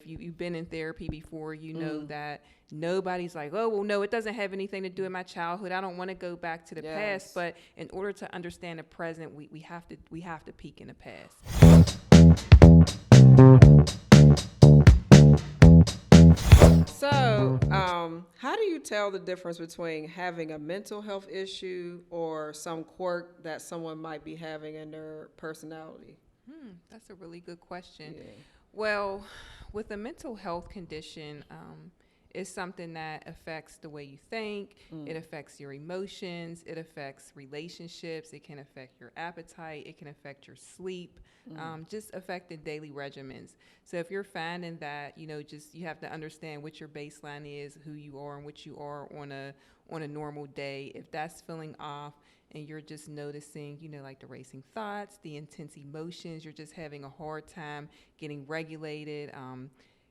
If you've been in therapy before, you know that nobody's like, oh, well, no, it doesn't have anything to do with my childhood. I don't want to go back to the past. But in order to understand the present, we have to peek in the past. So, how do you tell the difference between having a mental health issue or some quirk that someone might be having in their personality? That's a really good question. Yeah. Well, with a mental health condition, it's something that affects the way you think. It affects your emotions. It affects relationships. It can affect your appetite. It can affect your sleep. Just affecting daily regimens. So if you're finding that, just you have to understand what your baseline is, who you are, and what you are on a normal day. If that's feeling off, and you're just noticing, like the racing thoughts, the intense emotions, you're just having a hard time getting regulated.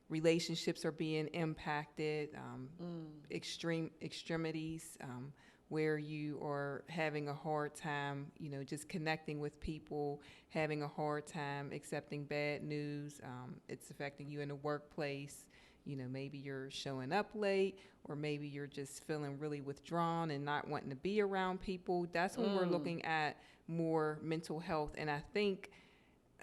Relationships are being impacted, extremities, where you are having a hard time, just connecting with people, having a hard time accepting bad news. It's affecting you in the workplace. Maybe you're showing up late, or maybe you're just feeling really withdrawn and not wanting to be around people. That's when we're looking at more mental health. And I think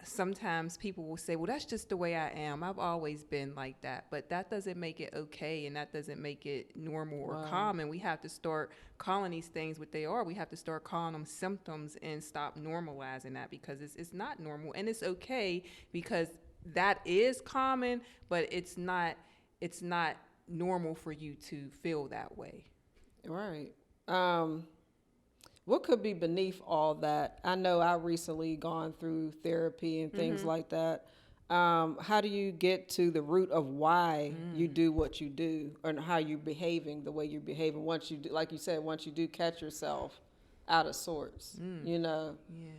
sometimes people will say, well, that's just the way I am. I've always been like that. But that doesn't make it okay, and that doesn't make it normal or common. We have to start calling these things what they are. We have to start calling them symptoms and stop normalizing that, because it's not normal. And it's okay, because that is common, but it's not normal for you to feel that way. Right. What could be beneath all that? I know I recently gone through therapy and things like that. How do you get to the root of why you do what you do, and how you're behaving the way you're behaving once you do, like you said, once you do catch yourself out of sorts, Yeah,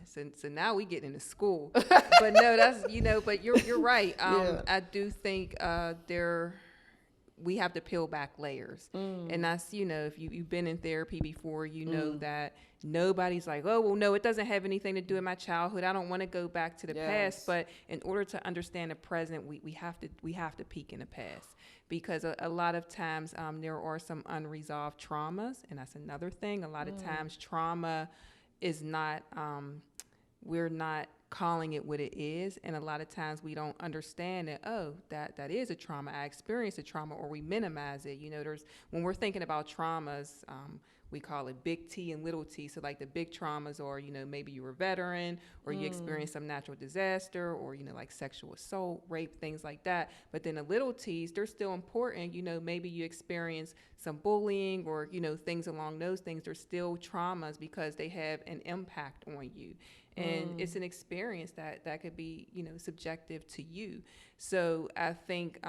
so now we get into school, but no, that's but you're right. Yeah. I do think we have to peel back layers, and that's if you've been in therapy before, you know that nobody's like, oh, well, no, it doesn't have anything to do with my childhood. I don't want to go back to the past. But in order to understand the present, we have to peek in the past, because a lot of times there are some unresolved traumas, and that's another thing. A lot of times trauma is not we're not calling it what it is, and a lot of times we don't understand that, oh, that is a trauma, I experienced a trauma, or we minimize it. There's, when we're thinking about traumas, we call it big T and little t. So like the big traumas are, maybe you were a veteran, or you experienced some natural disaster, or like sexual assault, rape, things like that. But then the little t's, they're still important. Maybe you experience some bullying, or things along those things. They're still traumas, because they have an impact on you, and it's an experience that could be subjective to you. So I think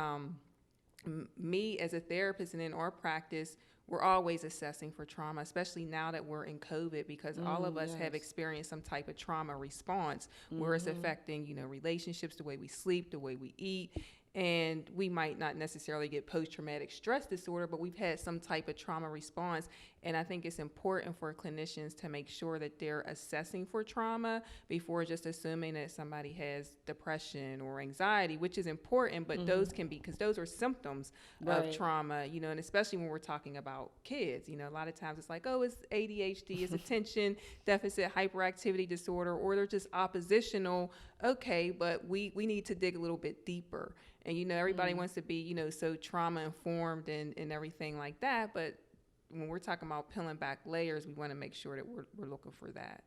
me as a therapist, and in our practice, we're always assessing for trauma, especially now that we're in COVID, because all of us have experienced some type of trauma response, where it's affecting relationships, the way we sleep, the way we eat. And we might not necessarily get post-traumatic stress disorder, but we've had some type of trauma response. And I think it's important for clinicians to make sure that they're assessing for trauma before just assuming that somebody has depression or anxiety, which is important, but those can be, because those are symptoms of trauma, and especially when we're talking about kids. A lot of times it's like, oh, it's ADHD, it's attention deficit hyperactivity disorder, or they're just oppositional. Okay, but we need to dig a little bit deeper. And everybody wants to be so trauma informed and everything like that, but when we're talking about peeling back layers, we want to make sure that we're looking for that.